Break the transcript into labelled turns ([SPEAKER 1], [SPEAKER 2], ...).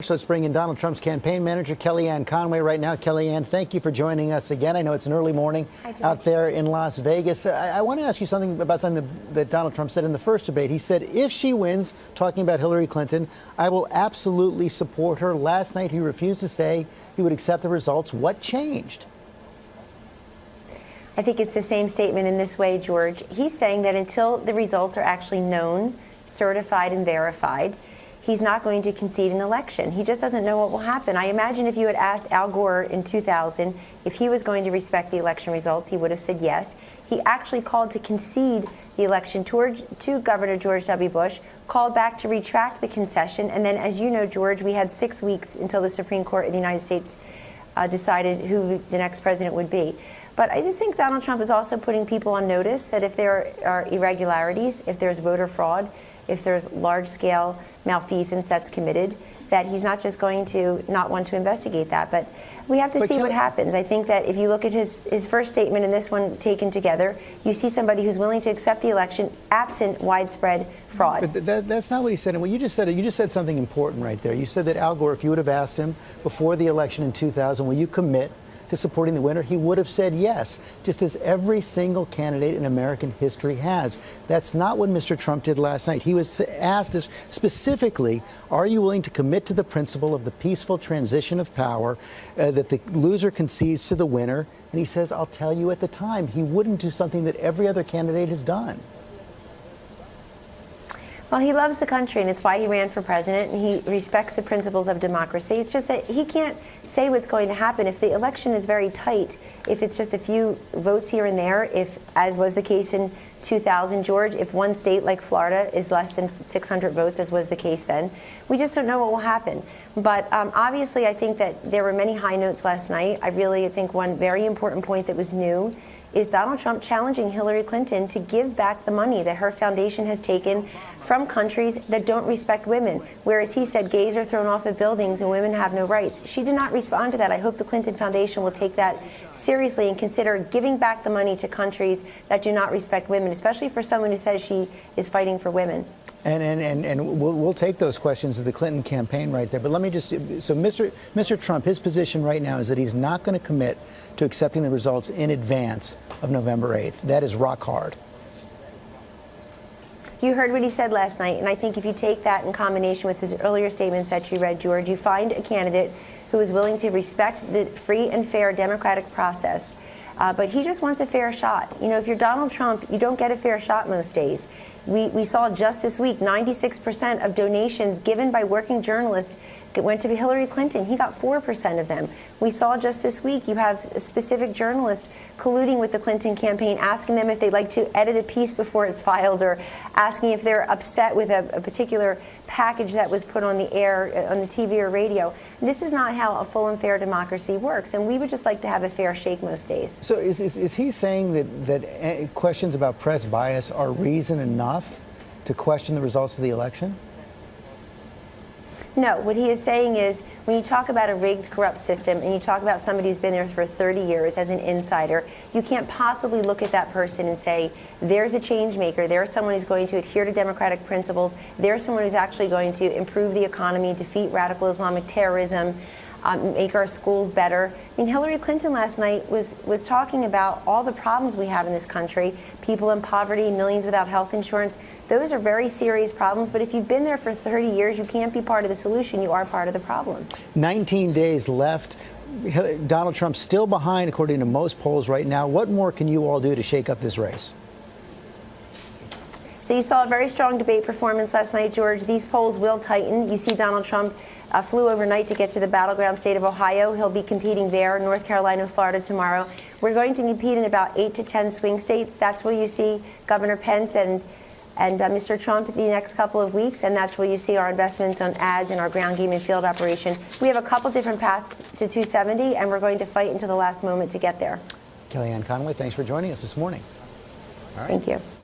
[SPEAKER 1] Let's bring in Donald Trump's campaign manager, Kellyanne Conway, right now. Kellyanne, thank you for joining us again. I know it's an early morning out there in Las Vegas. I want to ask you something about something that Donald Trump said in the first debate. He said, if she wins, talking about Hillary Clinton, I will absolutely support her. Last night, he refused to say he would accept the results. What changed?
[SPEAKER 2] I think it's the same statement in this way, George. He's saying that until the results are actually known, certified, and verified, he's not going to concede an election. He just doesn't know what will happen. I imagine if you had asked Al Gore in 2000 if he was going to respect the election results, he would have said yes. He actually called to concede the election to Governor George W. Bush, called back to retract the concession, and then, as you know, George, we had 6 weeks until the Supreme Court of the United States decided who the next president would be. But I just think Donald Trump is also putting people on notice that if there are irregularities, if there's voter fraud, if there's large-scale malfeasance that's committed, that he's not just going to not want to investigate that. But we have to see what happens. I think that if you look at his first statement and this one taken together, you see somebody who's willing to accept the election absent widespread fraud.
[SPEAKER 1] But that's not what he said. And what you just said something important right there. You said that Al Gore, if you would have asked him before the election in 2000, will you commit to supporting the winner, he would have said yes, just as every single candidate in American history has. That's not what Mr. Trump did last night. He was asked specifically, are you willing to commit to the principle of the peaceful transition of power, that the loser concedes to the winner? And he says, I'll tell you at the time. He wouldn't do something that every other candidate has done.
[SPEAKER 2] Well, he loves the country, and it's why he ran for president, and he respects the principles of democracy. It's just that he can't say what's going to happen. If the election is very tight, if it's just a few votes here and there, if, as was the case in 2000, George, if one state like Florida is less than 600 votes, as was the case then, we just don't know what will happen. But obviously, I think that there were many high notes last night. I really think one very important point that was new is Donald Trump challenging Hillary Clinton to give back the money that her foundation has taken from countries that don't respect women. Whereas he said gays are thrown off of buildings and women have no rights. She did not respond to that. I hope the Clinton Foundation will take that seriously and consider giving back the money to countries that do not respect women, especially for someone who says she is fighting for women.
[SPEAKER 1] And we'll take those questions of the Clinton campaign right there. But let me just, so Mr. Trump, his position right now is that he's not going to commit to accepting the results in advance of November 8th. That is rock hard.
[SPEAKER 2] You heard what he said last night, and I think if you take that in combination with his earlier statements that you read, George, you find a candidate who is willing to respect the free and fair democratic process. But he just wants a fair shot. You know, if you're Donald Trump, you don't get a fair shot most days. We saw just this week 96% of donations given by working journalists went to Hillary Clinton. He got 4% of them. We saw just this week you have specific journalists colluding with the Clinton campaign, asking them if they'd like to edit a piece before it's filed, or asking if they're upset with a particular package that was put on the air, on the TV or radio. This is not how a full and fair democracy works, and we would just like to have a fair shake most days.
[SPEAKER 1] So is he saying that questions about press bias are reason enough to question the results of the election?
[SPEAKER 2] No, what he is saying is when you talk about a rigged, corrupt system and you talk about somebody who's been there for 30 years as an insider, you can't possibly look at that person and say, there's a change maker, there's someone who's going to adhere to democratic principles, there's someone who's actually going to improve the economy, defeat radical Islamic terrorism, make our schools better. I mean, Hillary Clinton last night was talking about all the problems we have in this country, people in poverty, millions without health insurance. Those are very serious problems, but if you've been there for 30 years, you can't be part of the solution. You are part of the problem.
[SPEAKER 1] 19 days left. Donald Trump's still behind, according to most polls right now. What more can you all do to shake up this race?
[SPEAKER 2] So you saw a very strong debate performance last night, George. These polls will tighten. You see Donald Trump flew overnight to get to the battleground state of Ohio. He'll be competing there, North Carolina and Florida tomorrow. We're going to compete in about 8 to 10 swing states. That's where you see Governor Pence and Mr. Trump the next couple of weeks, and that's where you see our investments on ads and our ground game and field operation. We have a couple different paths to 270, and we're going to fight until the last moment to get there.
[SPEAKER 1] Kellyanne Conway, thanks for joining us this morning.
[SPEAKER 2] All right. Thank you.